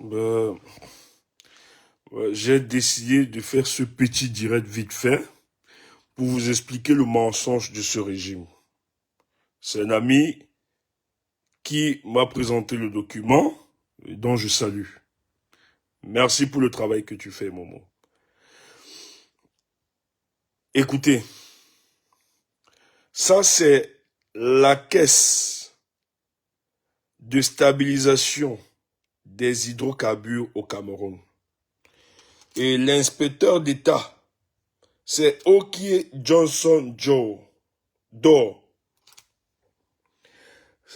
Ben, ouais, j'ai décidé de faire ce petit direct vite fait pour vous expliquer le mensonge de ce régime. C'est un ami qui m'a présenté le document et dont je salue. Merci pour le travail que tu fais, Momo. Écoutez, ça c'est la caisse de stabilisation des hydrocarbures au Cameroun. Et l'inspecteur d'État, c'est Okie Johnson Joe Doe.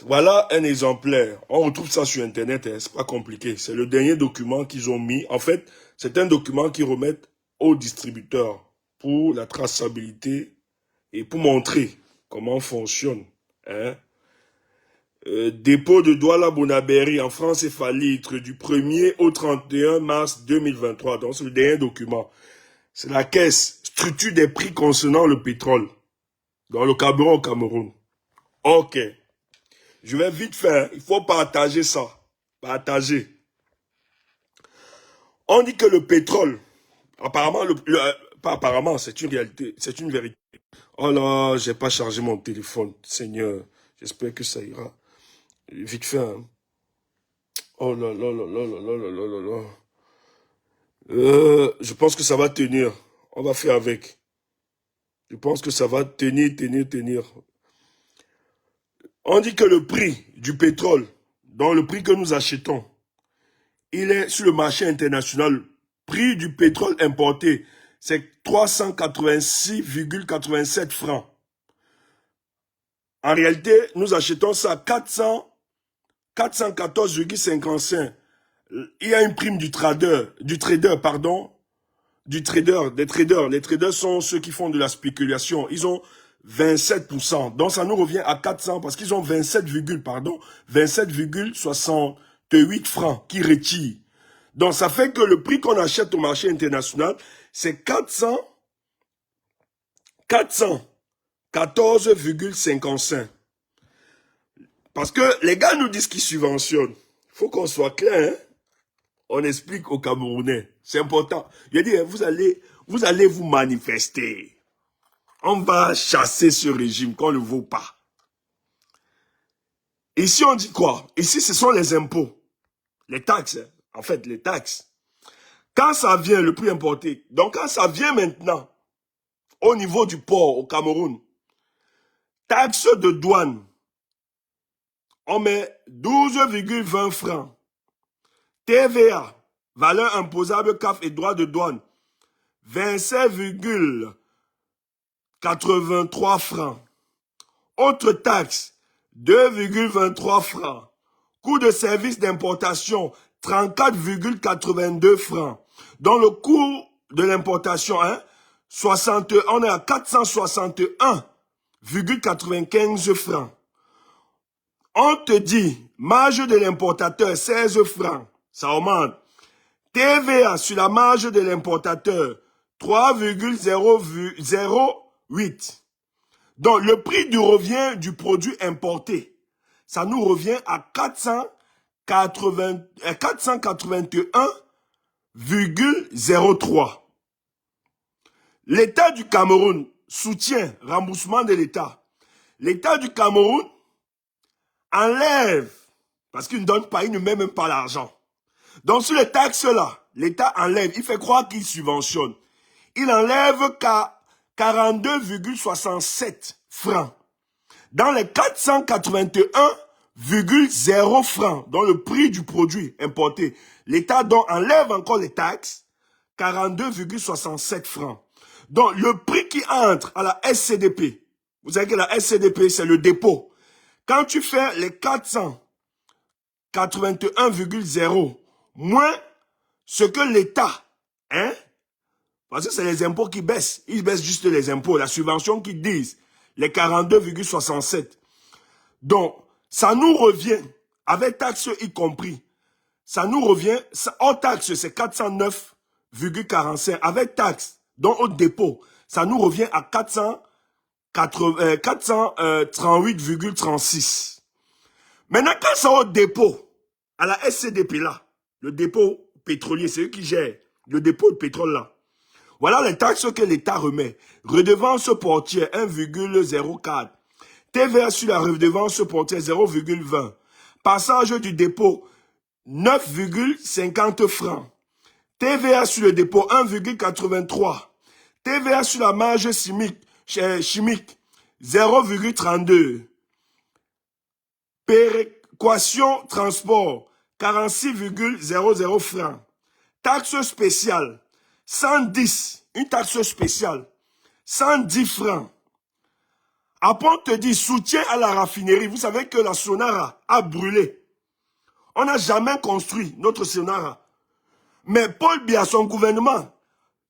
Voilà un exemplaire. On retrouve ça sur Internet, hein, c'est pas compliqué. C'est le dernier document qu'ils ont mis. En fait, c'est un document qu'ils remettent aux distributeurs pour la traçabilité et pour montrer comment fonctionne. Hein. Dépôt de Douala Bonaberi en France CFA litre du 1er au 31 mars 2023. Donc, c'est le dernier document. C'est la caisse, structure des prix concernant le pétrole dans le carburant au Cameroun. Ok. Je vais vite faire, il faut partager ça. Partager. On dit que le pétrole, apparemment, pas apparemment, c'est une réalité, c'est une vérité. Oh là, j'ai pas chargé mon téléphone, Seigneur. J'espère que ça ira. Vite fait, hein. Oh là là là là là là là là là là. Je pense que ça va tenir. On va faire avec. Je pense que ça va tenir, tenir, tenir. On dit que le prix du pétrole, dans le prix que nous achetons, il est sur le marché international. Prix du pétrole importé, c'est 386,87 francs. En réalité, nous achetons ça à 414,55. Il y a une prime des traders. Les traders sont ceux qui font de la spéculation. Ils ont 27%. Donc ça nous revient à 400 parce qu'ils ont 27,68 francs qui retirent. Donc ça fait que le prix qu'on achète au marché international, c'est 414,55. Parce que les gars nous disent qu'ils subventionnent. Il faut qu'on soit clair, hein? On explique aux Camerounais. C'est important. Je dis, vous allez vous manifester. On va chasser ce régime qu'on ne vaut pas. Ici, on dit quoi? Ici, ce sont les impôts. Les taxes. En fait, les taxes. Quand ça vient, le prix importé. Donc, quand ça vient maintenant, au niveau du port, au Cameroun, taxe de douane, on met 12,20 francs. TVA, valeur imposable, CAF et droits de douane, 27,83 francs. Autre taxe, 2,23 francs. Coût de service d'importation, 34,82 francs. Dans le coût de l'importation, hein, on est à 461,95 francs. On te dit, marge de l'importateur, 16 francs. Ça augmente. TVA sur la marge de l'importateur, 3,008. Donc, le prix du revient du produit importé, ça nous revient à 481,03. L'État du Cameroun soutient remboursement de l'État. L'État du Cameroun enlève, parce qu'il ne donne pas, il ne met même pas l'argent. Donc, sur les taxes-là, l'État enlève, il fait croire qu'il subventionne. Il enlève qu'à 42,67 francs. Dans les 481,0 francs, dans le prix du produit importé, l'État donc enlève encore les taxes, 42,67 francs. Donc, le prix qui entre à la SCDP, vous savez que la SCDP, c'est le dépôt. Quand tu fais les 481,0 moins ce que l'État, hein, parce que c'est les impôts qui baissent. Ils baissent juste les impôts, la subvention qu'ils disent, les 42,67. Donc, ça nous revient, avec taxes y compris, ça nous revient, hors taxe, c'est 409,45. Avec taxe, donc au dépôt, ça nous revient à 438,36. Maintenant, quand c'est au dépôt, à la SCDP là, le dépôt pétrolier, c'est eux qui gèrent le dépôt de pétrole là. Voilà les taxes que l'État remet. Redevance portière 1,04. TVA sur la redevance portière 0,20. Passage du dépôt 9,50 francs. TVA sur le dépôt 1,83. TVA sur la marge chimique 0,32. Péréquation transport 46,00 francs. Taxe spéciale 110. Une taxe spéciale 110 francs. Après on te dit soutien à la raffinerie. Vous savez que la Sonara a brûlé. On n'a jamais construit notre Sonara. Mais Paul Biya, son gouvernement,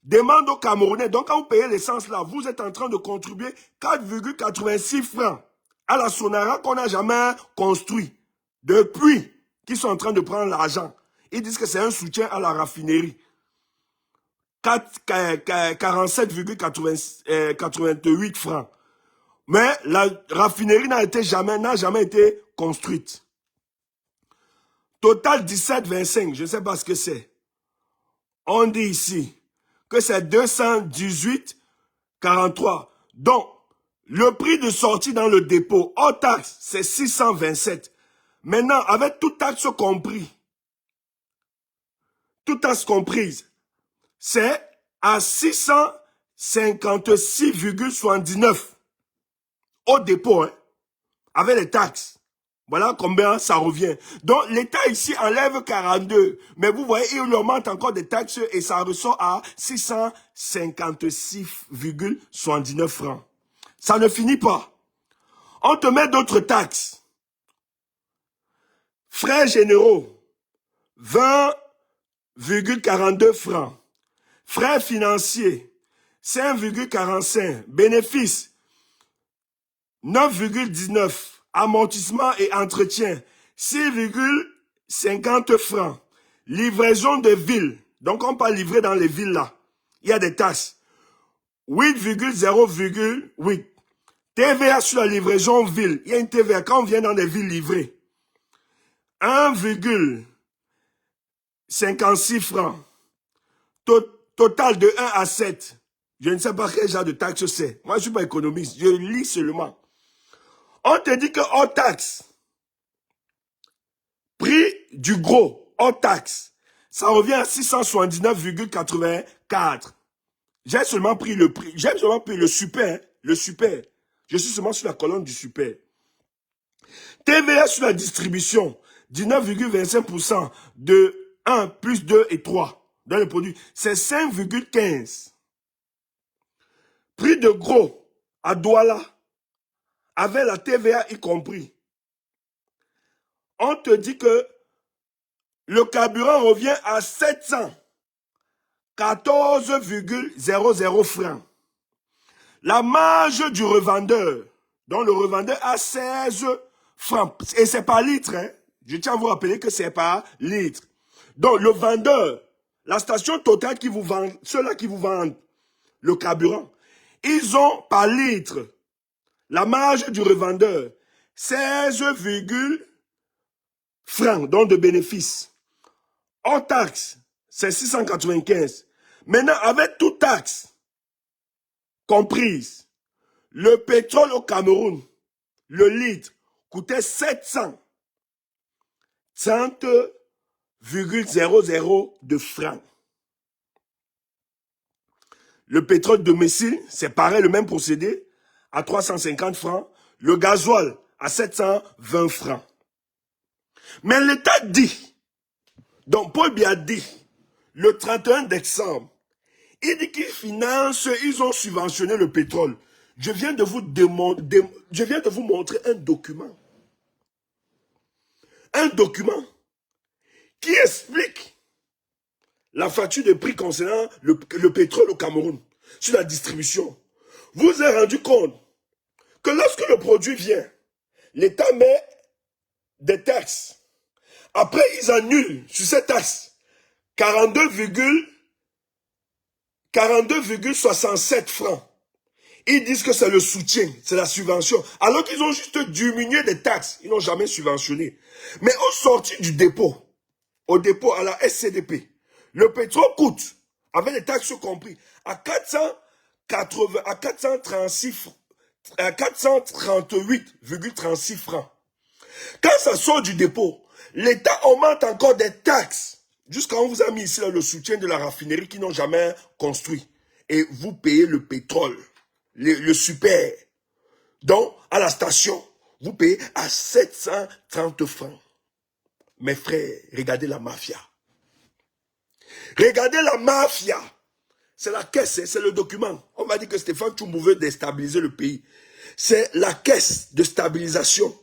demande aux Camerounais, donc quand vous payez l'essence là, vous êtes en train de contribuer 4,86 francs à la Sonara qu'on n'a jamais construit. Depuis qu'ils sont en train de prendre l'argent, ils disent que c'est un soutien à la raffinerie. 47,88 francs. Mais la raffinerie n'a jamais été construite. Total 17,25, je ne sais pas ce que c'est. On dit ici que c'est 218,43. Donc, le prix de sortie dans le dépôt, hors taxe, c'est 627. Maintenant, avec toute taxe comprise, c'est à 656,79 au dépôt, hein, avec les taxes. Voilà combien ça revient. Donc, l'État ici enlève 42. Mais vous voyez, il augmente encore des taxes et ça ressort à 656,79 francs. Ça ne finit pas. On te met d'autres taxes. Frais généraux, 20,42 francs. Frais financiers, 5,45. Bénéfices, 9,19. Amortissement et entretien, 6,50 francs. Livraison de villes. Donc, on peut livrer dans les villes là. Il y a des taxes. 8,0,8. TVA sur la livraison ville. Il y a une TVA quand on vient dans des villes livrées. 1,56 francs. Total de 1 à 7. Je ne sais pas quel genre de taxe c'est. Moi, je ne suis pas économiste. Je lis seulement. On te dit que hors taxe, prix du gros, hors taxe, ça revient à 679,84. J'ai seulement pris le prix, j'ai seulement pris le super, le super. Je suis seulement sur la colonne du super. TVA sur la distribution, 19,25% de 1 plus 2 et 3 dans le produit. C'est 5,15. Prix de gros à Douala, avec la TVA y compris. On te dit que le carburant revient à 714,00 francs. La marge du revendeur, dont le revendeur a 16 francs. Et c'est par litre, hein. Je tiens à vous rappeler que c'est par litre. Donc le vendeur, la station Total qui vous vend, ceux-là qui vous vendent le carburant, ils ont par litre la marge du revendeur, 16, francs, donc de bénéfice. Hors taxe, c'est 695. Maintenant, avec toute taxe comprise, le pétrole au Cameroun, le litre, coûtait 730,00 de francs. Le pétrole domicile, c'est pareil, le même procédé, à 350 francs. Le gasoil, à 720 francs. Mais l'État dit, donc Paul Biya dit, le 31 décembre, il dit qu'ils financent, ils ont subventionné le pétrole. Je viens de vous montrer un document. Un document qui explique la facture de prix concernant le pétrole au Cameroun, sur la distribution. Vous vous avez rendu compte que lorsque le produit vient, l'État met des taxes. Après, ils annulent sur ces taxes 42,67 francs. Ils disent que c'est le soutien, c'est la subvention. Alors qu'ils ont juste diminué des taxes. Ils n'ont jamais subventionné. Mais au sorti du dépôt, au dépôt à la SCDP. Le pétrole coûte, avec les taxes compris, à 480, à 436, à 438,36 francs. Quand ça sort du dépôt, l'État augmente encore des taxes. Jusqu'à on vous a mis ici là, le soutien de la raffinerie qui n'ont jamais construit. Et vous payez le pétrole, le super. Donc, à la station, vous payez à 730 francs. Mes frères, regardez la mafia. Regardez la mafia. C'est la caisse, c'est le document. On m'a dit que Stéphane Tchoumbou veut déstabiliser le pays. C'est la caisse de stabilisation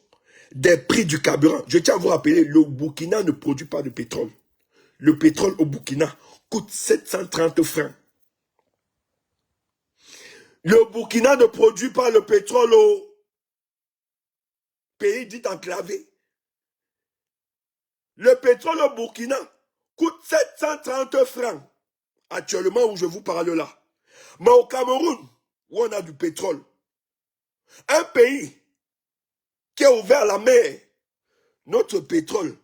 des prix du carburant. Je tiens à vous rappeler, le Burkina ne produit pas de pétrole. Le pétrole au Burkina coûte 730 francs. Le Burkina ne produit pas le pétrole au pays dit enclavé. Le pétrole au Burkina coûte 730 francs. Actuellement où je vous parle là. Mais au Cameroun, où on a du pétrole, un pays qui est ouvert à la mer, notre pétrole,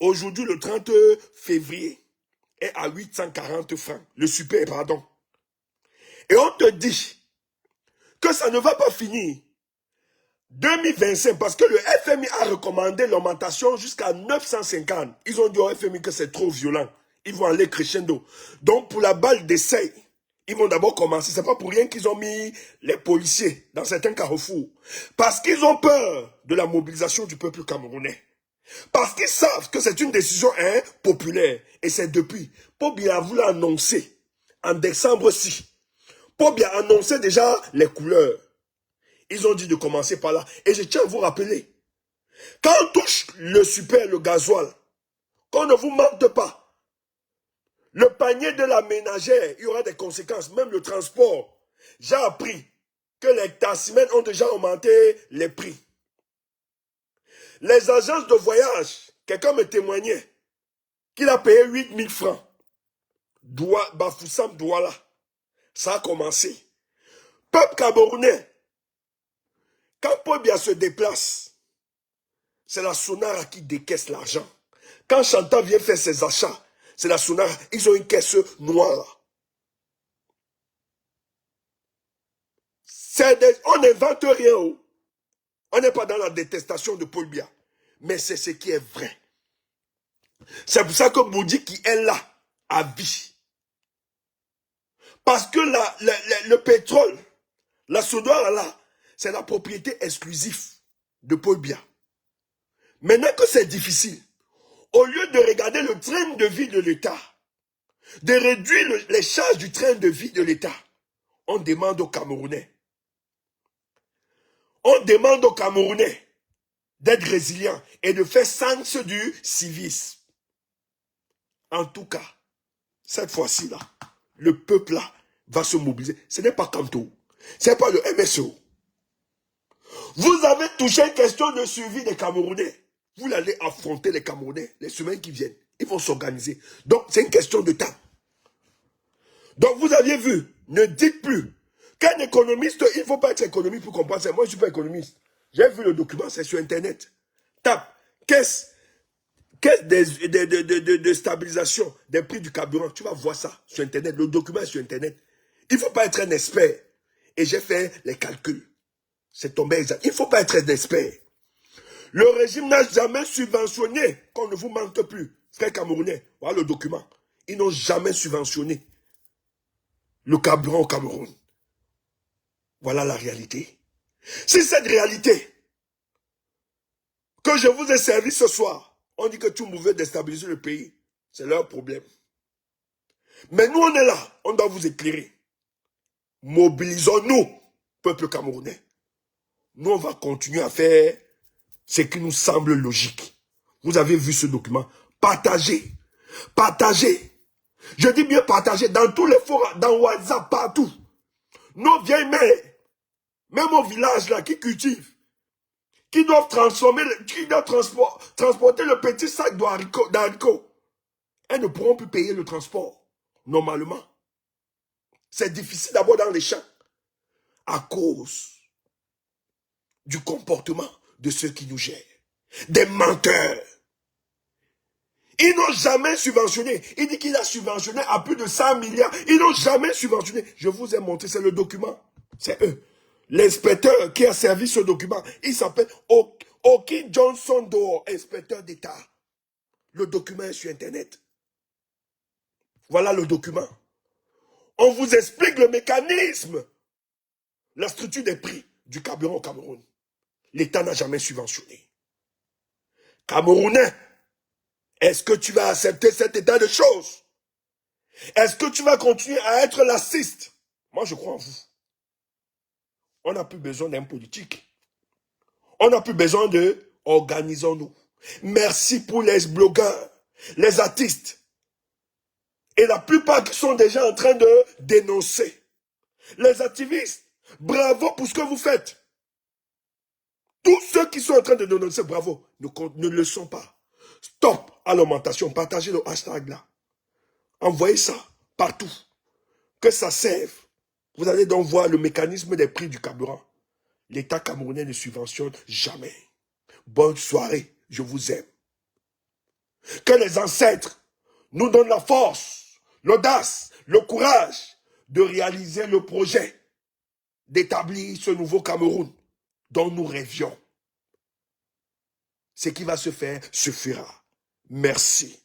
aujourd'hui le 30 février, est à 840 francs. Le super, pardon. Et on te dit que ça ne va pas finir. 2025, parce que le FMI a recommandé l'augmentation jusqu'à 950. Ils ont dit au FMI que c'est trop violent. Ils vont aller crescendo. Donc pour la balle d'essai, ils vont d'abord commencer. C'est pas pour rien qu'ils ont mis les policiers dans certains carrefours. Parce qu'ils ont peur de la mobilisation du peuple camerounais. Parce qu'ils savent que c'est une décision impopulaire. Et c'est depuis. Pobia a voulu annoncer en décembre-ci. Pobia a annoncé déjà les couleurs. Ils ont dit de commencer par là. Et je tiens à vous rappeler, quand on touche le super, le gasoil, qu'on ne vous mente pas, le panier de la ménagère, il y aura des conséquences, même le transport. J'ai appris que les taximens ont déjà augmenté les prix. Les agences de voyage, quelqu'un me témoignait qu'il a payé 8 000 francs. Bafoussam Douala. Ça a commencé. Peuple camerounais, quand Pobia se déplace, c'est la Sonara qui décaisse l'argent. Quand Chantal vient faire ses achats, c'est la Sonara. Ils ont une caisse noire. On n'invente rien. On n'est pas dans la détestation de Paul Biya. Mais c'est ce qui est vrai. C'est pour ça que Boudi qui est là, à vie. Parce que le pétrole, la Sonara là, c'est la propriété exclusive de Paul Biya. Maintenant que c'est difficile, au lieu de regarder le train de vie de l'État, de réduire les charges du train de vie de l'État, on demande aux Camerounais. On demande aux Camerounais d'être résilients et de faire sens du civisme. En tout cas, cette fois-ci là, le peuple là va se mobiliser. Ce n'est pas Kanto, ce n'est pas le MSO. Vous avez touché une question de suivi des Camerounais. Vous allez affronter les Camerounais les semaines qui viennent. Ils vont s'organiser. Donc, c'est une question de temps. Donc, vous aviez vu, ne dites plus qu'un économiste, il ne faut pas être économiste pour comprendre ça. Moi, je ne suis pas économiste. J'ai vu le document, c'est sur Internet. Tape, caisse de stabilisation des prix du carburant. Tu vas voir ça sur Internet. Le document est sur Internet. Il ne faut pas être un expert. Et j'ai fait les calculs. C'est tombé exact. Il ne faut pas être un expert. Le régime n'a jamais subventionné, qu'on ne vous manque plus. Frères Camerounais, voilà le document. Ils n'ont jamais subventionné le carburant au Cameroun. Voilà la réalité. Si cette réalité que je vous ai servi ce soir, on dit que tout veut déstabiliser le pays, c'est leur problème. Mais nous, on est là, on doit vous éclairer. Mobilisons-nous, peuple camerounais. Nous, on va continuer à faire ce qui nous semble logique. Vous avez vu ce document. Partagez. Partagez. Je dis bien partager dans tous les forums, dans WhatsApp, partout. Nos vieilles mères, même au village là, qui cultivent, qui doivent transformer, qui doivent transporter le petit sac d'haricots. Elles ne pourront plus payer le transport, normalement. C'est difficile d'abord dans les champs, à cause du comportement de ceux qui nous gèrent. Des menteurs. Ils n'ont jamais subventionné. Il dit qu'il a subventionné à plus de 100 milliards. Ils n'ont jamais subventionné. Je vous ai montré, c'est le document. C'est eux. L'inspecteur qui a servi ce document, il s'appelle Oki Johnson Doe, inspecteur d'État. Le document est sur Internet. Voilà le document. On vous explique le mécanisme, la structure des prix du carburant au Cameroun. L'État n'a jamais subventionné. Camerounais, est-ce que tu vas accepter cet état de choses? Est-ce que tu vas continuer à être lassiste? Moi, je crois en vous. On n'a plus besoin d'un politique. On n'a plus besoin de organisons-nous. Merci pour les blogueurs, les artistes. Et la plupart qui sont déjà en train de dénoncer. Les activistes, bravo pour ce que vous faites. Tous ceux qui sont en train de dénoncer, bravo, ne le sont pas. Stop à l'augmentation. Partagez le hashtag là. Envoyez ça partout. Que ça serve. Vous allez donc voir le mécanisme des prix du carburant. L'État camerounais ne subventionne jamais. Bonne soirée. Je vous aime. Que les ancêtres nous donnent la force, l'audace, le courage de réaliser le projet, d'établir ce nouveau Cameroun dont nous rêvions. Ce qui va se faire se fera. Merci.